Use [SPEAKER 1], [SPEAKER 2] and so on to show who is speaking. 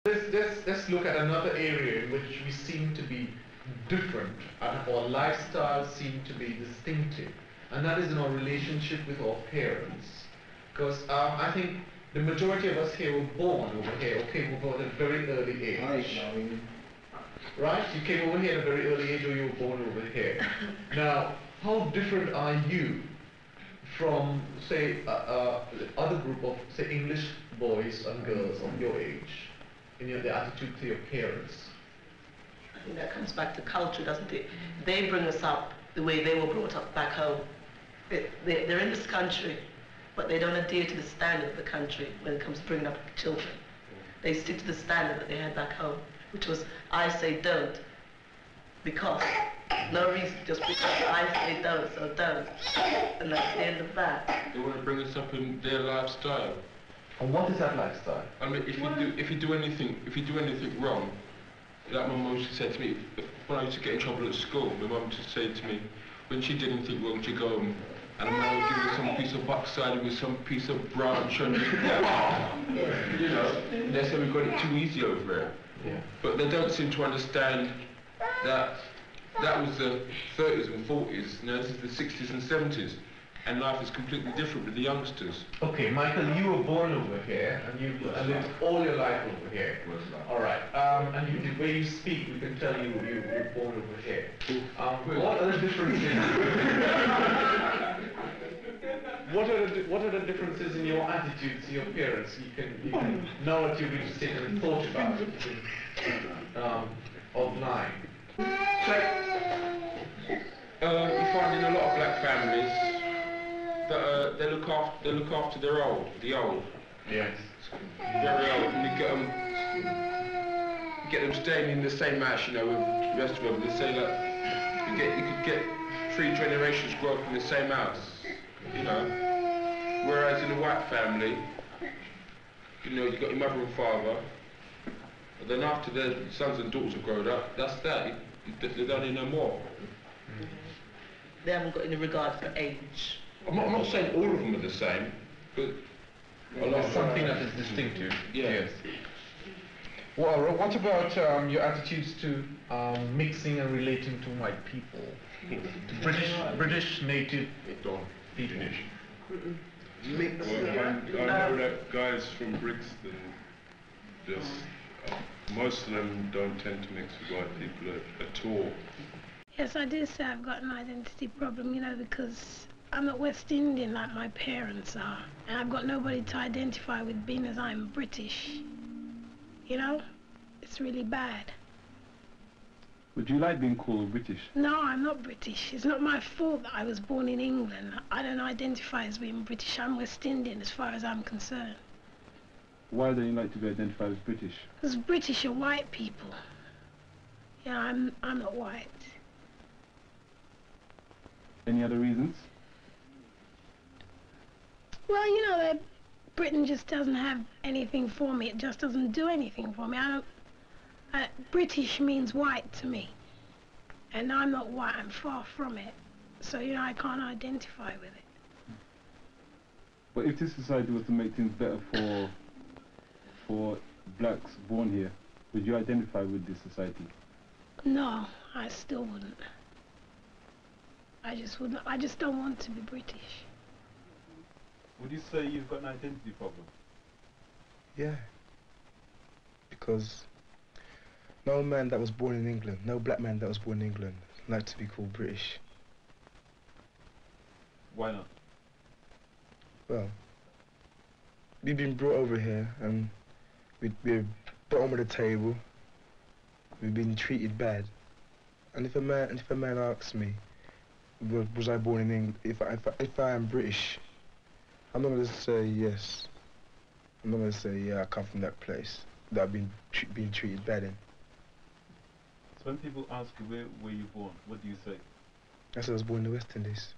[SPEAKER 1] let's look at another area in which we seem to be different, and our lifestyles seem to be distinctive, and that is in our relationship with our parents. Because I think the majority of us here were born over here, okay, we were born at a very early age. Right? You came over here at a very early age, or you were born over here. Now, how different are you from, say, other group of, say, English boys and girls of your age, in the attitude to your parents?
[SPEAKER 2] I think that comes back to culture, doesn't it? They bring us up the way they were brought up back home. They're in this country, but they don't adhere to the standard of the country when it comes to bringing up children. They stick to the standard that they had back home, which was, I say don't, because. No reason, just because I say don't, so don't. And that's the end of that.
[SPEAKER 3] They want to bring us up in their lifestyle.
[SPEAKER 1] And what is that lifestyle?
[SPEAKER 3] I mean, if you do anything wrong, like my mum used to say to me, when I used to get in trouble at school, my mum used to say to me, when she did anything wrong, she'd go home, and my mum would give her some piece of backside with some piece of branch and just, you know, they say we got it too easy over there.
[SPEAKER 1] Yeah.
[SPEAKER 3] But they don't seem to understand that that was the 30s and 40s, now this is the 60s and 70s, and life is completely different with the youngsters.
[SPEAKER 1] Okay, Michael, you were born over here, and you lived all your life over here. All right, and the way you speak, we can tell you were born over here. What are the differences? What are the differences in your attitude to your parents? You can know what you've been sitting and thought about it online.
[SPEAKER 3] You find in a lot of black families that they look after the old.
[SPEAKER 1] Yes.
[SPEAKER 3] Very old, and you get them staying in the same house, you know, with the rest of them. They say that you could get 3 generations grow up in the same house, you know. Whereas in a white family, you know, you've got your mother and father. But then after their sons and daughters have grown up, that's that. They don't need no more.
[SPEAKER 2] They haven't got any regard for age.
[SPEAKER 3] I'm not saying all of them are the same, but a lot of
[SPEAKER 1] something that is distinctive.
[SPEAKER 3] Yeah.
[SPEAKER 1] Yes. Well, what about your attitudes to mixing and relating to white people? To British native people?
[SPEAKER 4] Well, I know that guys from Brixton, just most of them don't tend to mix with white people at all.
[SPEAKER 5] Yes, I do say I've got an identity problem, you know, because I'm not West Indian like my parents are, and I've got nobody to identify with being as I'm British. You know? It's really bad.
[SPEAKER 6] Would you like being called British?
[SPEAKER 5] No, I'm not British. It's not my fault that I was born in England. I don't identify as being British. I'm West Indian as far as I'm concerned.
[SPEAKER 6] Why don't you like to be identified as British?
[SPEAKER 5] Because British are white people. Yeah, I'm not white.
[SPEAKER 6] Any other reasons?
[SPEAKER 5] Well, you know, Britain just doesn't have anything for me. It just doesn't do anything for me. British means white to me. And I'm not white, I'm far from it. So, you know, I can't identify with it.
[SPEAKER 6] But if this society was to make things better for blacks born here, would you identify with this society?
[SPEAKER 5] No, I still wouldn't. I just wouldn't. I just don't want to be British.
[SPEAKER 6] Would you say you've got an identity problem?
[SPEAKER 7] Yeah. Because no man that was born in England, no black man that was born in England liked to be called British.
[SPEAKER 6] Why not?
[SPEAKER 7] Well, we've been brought over here and we're bottom of the table. We've been treated bad. And if a man asks me, was I born in England? If I am British, I'm not going to say yes. I'm not going to say, yeah, I come from that place that I've been treated bad in.
[SPEAKER 6] So when people ask you where were you born, what do you say?
[SPEAKER 7] I said I was born in the West Indies.